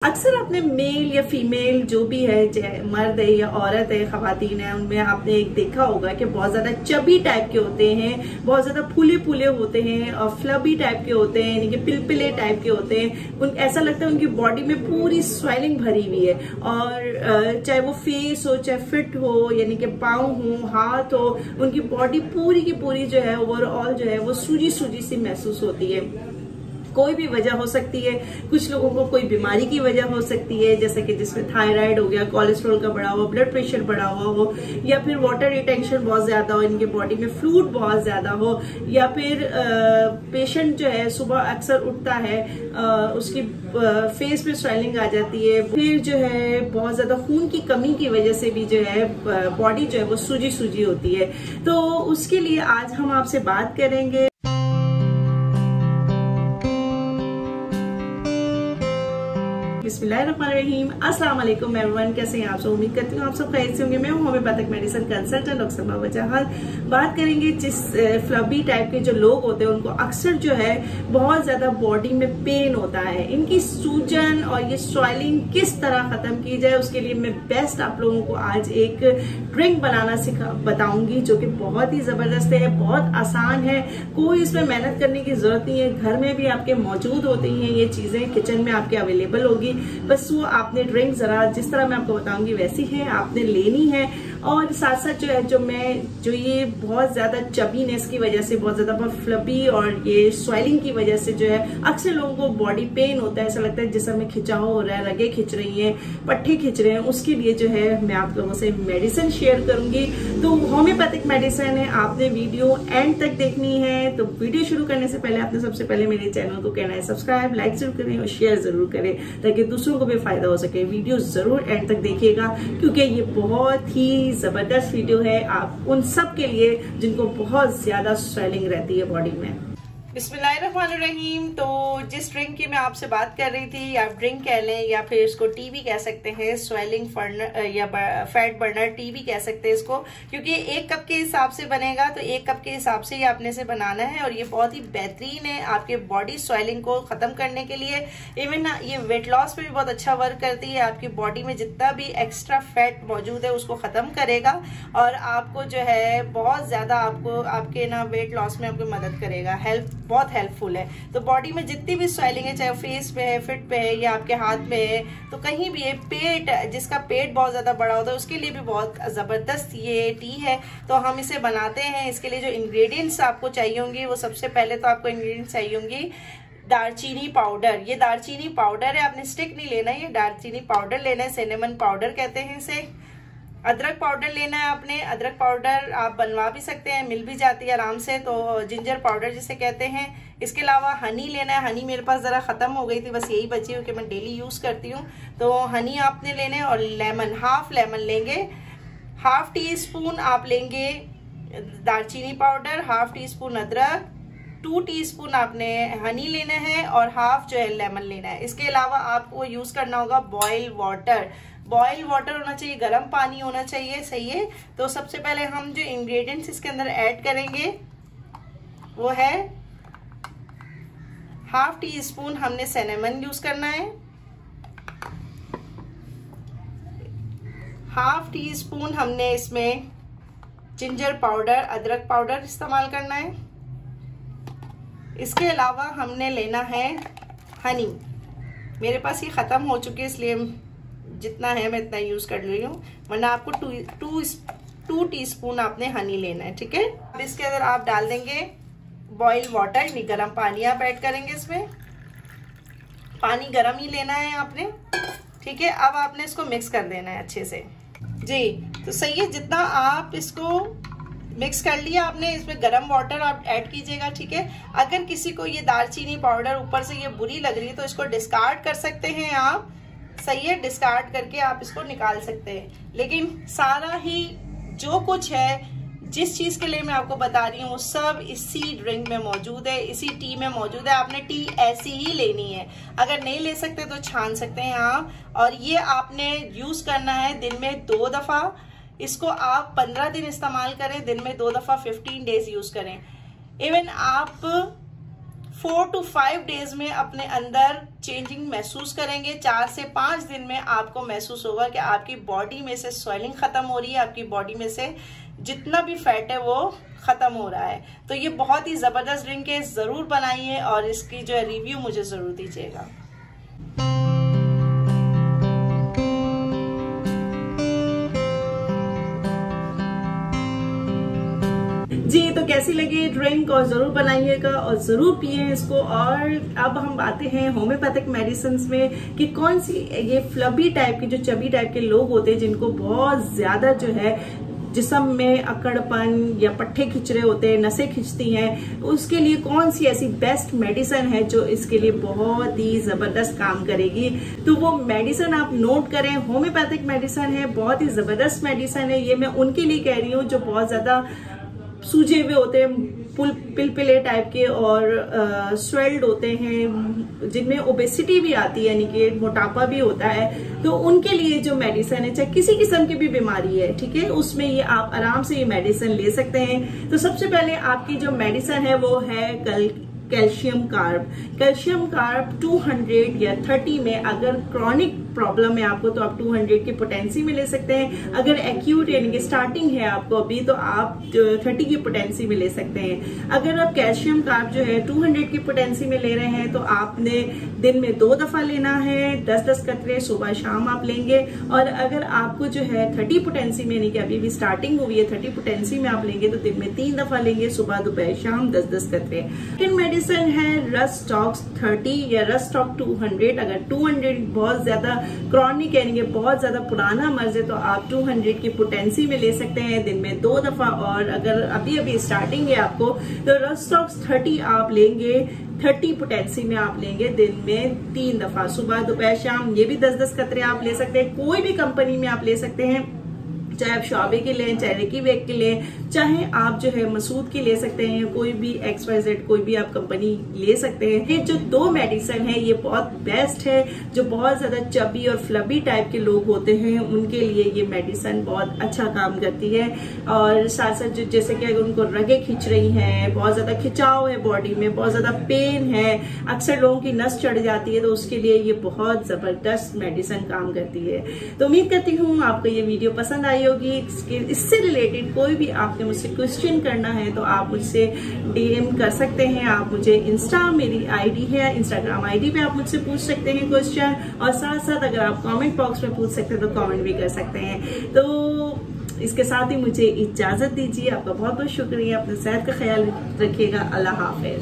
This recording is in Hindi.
अक्सर आपने मेल या फीमेल जो भी है, चाहे मर्द है या औरत है, खवातीन है, उनमें आपने एक देखा होगा कि बहुत ज्यादा चबी टाइप के होते हैं, बहुत ज्यादा फूले फूले होते हैं और फ्लबी टाइप के होते हैं, यानी कि पिलपिले टाइप के होते हैं। ऐसा लगता है उनकी बॉडी में पूरी स्वेलिंग भरी हुई है और चाहे वो फेस हो, चाहे फिट हो, यानी कि पाँव हो, हाथ हो, उनकी बॉडी पूरी की पूरी जो है ओवरऑल जो है वो सूजी सूजी सी महसूस होती है। कोई भी वजह हो सकती है, कुछ लोगों को कोई बीमारी की वजह हो सकती है, जैसे कि जिसमें थायराइड हो गया, कोलेस्ट्रॉल का बढ़ा हुआ, ब्लड प्रेशर बढ़ा हुआ हो, या फिर वाटर रिटेंशन बहुत ज्यादा हो, इनके बॉडी में फ्लूइड बहुत ज्यादा हो, या फिर पेशेंट जो है सुबह अक्सर उठता है उसकी फेस पे स्वेलिंग आ जाती है, फिर जो है बहुत ज्यादा खून की कमी की वजह से भी जो है बॉडी जो है वो सूजी सूजी होती है। तो उसके लिए आज हम आपसे बात करेंगे। बिस्मिल्लाहिर्रहमानिर्रहीम, अस्सलाम वालेकुम एवरीवन, कैसे हैं आप सब? उम्मीद करती हूँ आप सब खैरियत से होंगे। मैं हूँ homeopathic medicine consultant doctor Salma वजाहत। बात करेंगे जिस फ्लबी टाइप के जो लोग होते हैं उनको अक्सर जो है बहुत ज्यादा बॉडी में पेन होता है। इनकी सूजन और ये स्वेलिंग किस तरह खत्म की जाए, उसके लिए मैं बेस्ट आप लोगों को आज एक ड्रिंक बनाना बताऊंगी जो कि बहुत ही जबरदस्त है, बहुत आसान है, कोई इसमें मेहनत करने की जरूरत नहीं है। घर में भी आपके मौजूद होती हैं ये चीजें, किचन में आपके अवेलेबल होगी। बस वो आपने ड्रिंक जरा जिस तरह मैं आपको बताऊंगी वैसी है आपने लेनी है। और साथ साथ जो है जो ये बहुत ज्यादा चबीनेस की वजह से, बहुत ज्यादा फ्लबी और ये स्वेलिंग की वजह से जो है अक्सर लोगों को बॉडी पेन होता है, ऐसा लगता है जिसम में खिंचाव हो रहा है, रगे खिंच रही हैं, पट्टे खिंच रहे हैं। उसके लिए जो है मैं आप लोगों से मेडिसिन शेयर करूंगी। तो होम्योपैथिक मेडिसिन है, आपने वीडियो एंड तक देखनी है। तो वीडियो शुरू करने से पहले आपने सबसे पहले मेरे चैनल को कहना है सब्सक्राइब, लाइक जरूर करें और शेयर जरूर करें ताकि दूसरों को भी फायदा हो सके। वीडियो जरूर एंड तक देखिएगा क्योंकि ये बहुत ही जबरदस्त वीडियो है आप उन सब के लिए जिनको बहुत ज्यादा स्वेलिंग रहती है बॉडी में। बिस्मिल्लाहिर्रहमानिर्रहीम। तो जिस ड्रिंक की मैं आपसे बात कर रही थी, आप ड्रिंक कह लें या फिर इसको टी भी कह सकते हैं, स्वेलिंग बर्नर या फैट बर्नर टी भी कह सकते हैं इसको, क्योंकि एक कप के हिसाब से बनेगा तो एक कप के हिसाब से ही आपने इसे बनाना है। और ये बहुत ही बेहतरीन है आपके बॉडी स्वेलिंग को खत्म करने के लिए। इवन ये वेट लॉस पे भी बहुत अच्छा वर्क करती है, आपकी बॉडी में जितना भी एक्स्ट्रा फैट मौजूद है उसको खत्म करेगा और आपको जो है बहुत ज्यादा आपको आपके ना वेट लॉस में आपको मदद करेगा, बहुत हेल्पफुल है। तो बॉडी में जितनी भी स्वेलिंग है, चाहे फेस पे है, फिट पे है या आपके हाथ में है, तो कहीं भी है, पेट जिसका पेट बहुत ज्यादा बड़ा होता है उसके लिए भी बहुत जबरदस्त ये टी है। तो हम इसे बनाते हैं। इसके लिए जो इंग्रेडिएंट्स आपको चाहिए होंगे वो सबसे पहले तो आपको इंग्रेडिएंट्स चाहिए होंगी दालचीनी पाउडर। ये दालचीनी पाउडर है, आपने स्टिक नहीं लेना है, ये दालचीनी पाउडर लेना है, सिनेमन पाउडर कहते हैं इसे। अदरक पाउडर लेना है आपने, अदरक पाउडर आप बनवा भी सकते हैं, मिल भी जाती है आराम से, तो जिंजर पाउडर जिसे कहते हैं। इसके अलावा हनी लेना है, हनी मेरे पास जरा खत्म हो गई थी, बस यही बची हुई कि मैं डेली यूज करती हूँ, तो हनी आपने लेना है। और लेमन, हाफ लेमन लेंगे, हाफ टी स्पून आप लेंगे दालचीनी पाउडर, हाफ टी स्पून अदरक, 2 टीस्पून आपने हनी लेना है और हाफ जो है लेमन लेना है। इसके अलावा आपको यूज करना होगा बॉइल वाटर। बॉइल वाटर होना चाहिए, गर्म पानी होना चाहिए, सही है। तो सबसे पहले हम जो इंग्रेडिएंट्स इसके अंदर ऐड करेंगे वो है हाफ टी स्पून हमने सिनेमन यूज करना है, हाफ टी स्पून हमने इसमें जिंजर पाउडर, अदरक पाउडर इस्तेमाल करना है। इसके अलावा हमने लेना है हनी। मेरे पास ये खत्म हो चुकी है इसलिए जितना है मैं इतना यूज कर रही हूँ, वरना आपको 2 टीस्पून आपने हनी लेना है, ठीक है। अब इसके अंदर आप डाल देंगे बॉइल वाटर, यानी गर्म पानी आप ऐड करेंगे इसमें। पानी गर्म ही लेना है आपने, ठीक है। अब आपने इसको मिक्स कर देना है अच्छे से जी। तो सही है, जितना आप इसको मिक्स कर लिया आपने, इसमें गरम वाटर आप ऐड कीजिएगा, ठीक है। अगर किसी को ये दालचीनी पाउडर ऊपर से ये बुरी लग रही है तो इसको डिस्कार्ड कर सकते हैं आप, सही है, डिस्कार्ड करके आप इसको निकाल सकते हैं। लेकिन सारा ही जो कुछ है, जिस चीज के लिए मैं आपको बता रही हूँ, वो सब इसी ड्रिंक में मौजूद है, इसी टी में मौजूद है। आपने टी ऐसी ही लेनी है, अगर नहीं ले सकते तो छान सकते हैं आप। और ये आपने यूज करना है दिन में 2 दफा। इसको आप 15 दिन इस्तेमाल करें, दिन में 2 दफा 15 डेज यूज करें। इवन आप 4 to 5 डेज में अपने अंदर चेंजिंग महसूस करेंगे। 4 से 5 दिन में आपको महसूस होगा कि आपकी बॉडी में से स्वेलिंग खत्म हो रही है, आपकी बॉडी में से जितना भी फैट है वो खत्म हो रहा है। तो ये बहुत ही जबरदस्त ड्रिंक है, जरूर बनाइए और इसकी जो है रिव्यू मुझे जरूर दीजिएगा। जी, तो कैसी लगी ड्रिंक और जरूर बनाइएगा और जरूर पिए इसको। और अब हम आते हैं होम्योपैथिक मेडिसिन में कि कौन सी ये फ्लबी टाइप के जो चबी टाइप के लोग होते हैं जिनको बहुत ज्यादा जो है जिस्म में अकड़पन या पट्टे खिंच रहे होते हैं, नसें खिंचती हैं, उसके लिए कौन सी ऐसी बेस्ट मेडिसिन है जो इसके लिए बहुत ही जबरदस्त काम करेगी। तो वो मेडिसिन आप नोट करें, होम्योपैथिक मेडिसिन है, बहुत ही जबरदस्त मेडिसिन है। ये मैं उनके लिए कह रही हूँ जो बहुत ज्यादा सूजे हुए होते हैं, पिलपिले टाइप के और स्वेल्ड होते हैं, जिनमें ओबेसिटी भी आती है यानी कि मोटापा भी होता है। तो उनके लिए जो मेडिसिन है, चाहे किसी किस्म की भी बीमारी है, ठीक है, उसमें ये आप आराम से ये मेडिसिन ले सकते हैं। तो सबसे पहले आपकी जो मेडिसिन है वो है कैल्शियम कार्ब। कैल्शियम कार्ब 200 या 30 में, अगर क्रॉनिक प्रॉब्लम है आपको तो आप 200 की पोटेंसी में ले सकते हैं। अगर एक्यूट यानी कि स्टार्टिंग है आपको अभी तो आप 30 की पोटेंसी में ले सकते हैं। अगर आप कैल्शियम कार्ब जो है 200 की पोटेंसी में ले रहे हैं तो आपने दिन में 2 दफा लेना है, 10-10 कतरे सुबह शाम आप लेंगे। और अगर आपको जो है 30 पोटेंसी में यानी कि अभी भी स्टार्टिंग हुई है 30 पोटेंसी में आप लेंगे तो दिन में 3 दफा लेंगे, सुबह दोपहर शाम 10-10 कतरे। सेकंड मेडिसिन है रस्टॉक्स 30 या रस्टॉक 200। अगर 200 बहुत ज्यादा क्रॉनिक यानी कि बहुत ज्यादा पुराना मर्ज है तो आप 200 की पोटेंसी में ले सकते हैं, दिन में 2 दफा। और अगर अभी अभी स्टार्टिंग है आपको तो रस्टॉक्स 30 आप लेंगे, 30 पोटेंसी में आप लेंगे, दिन में 3 दफा, सुबह दोपहर शाम। ये भी 10-10 कतरे आप ले सकते हैं, कोई भी कंपनी में आप ले सकते हैं, चाहे आप शॉबे की लें, चाहे रिकी वेक की लें, चाहे आप जो है मसूद की ले सकते हैं, कोई भी XYZ कोई भी आप कंपनी ले सकते हैं। ये जो 2 मेडिसिन है ये बहुत बेस्ट है। जो बहुत ज्यादा चबी और फ्लबी टाइप के लोग होते हैं उनके लिए ये मेडिसिन बहुत अच्छा काम करती है। और साथ साथ जो जैसे कि अगर उनको रगें खींच रही हैं, बहुत ज्यादा खिंचाव है बॉडी में, बहुत ज्यादा पेन है, अक्सर लोगों की नस चढ़ जाती है, तो उसके लिए ये बहुत जबरदस्त मेडिसिन काम करती है। तो उम्मीद करती हूँ आपको ये वीडियो पसंद आई होगी। इससे रिलेटेड कोई भी आपने मुझसे क्वेश्चन करना है तो आप मुझसे DM कर सकते हैं। आप मुझे मेरी ID है, इंस्टाग्राम ID पे आप मुझसे पूछ सकते हैं क्वेश्चन। और साथ साथ अगर आप कमेंट बॉक्स में पूछ सकते हैं तो कमेंट भी कर सकते हैं। तो इसके साथ ही मुझे इजाजत दीजिए। आपका बहुत बहुत शुक्रिया। अपने सेहत का ख्याल रखिएगा। अल्लाह हाफिज।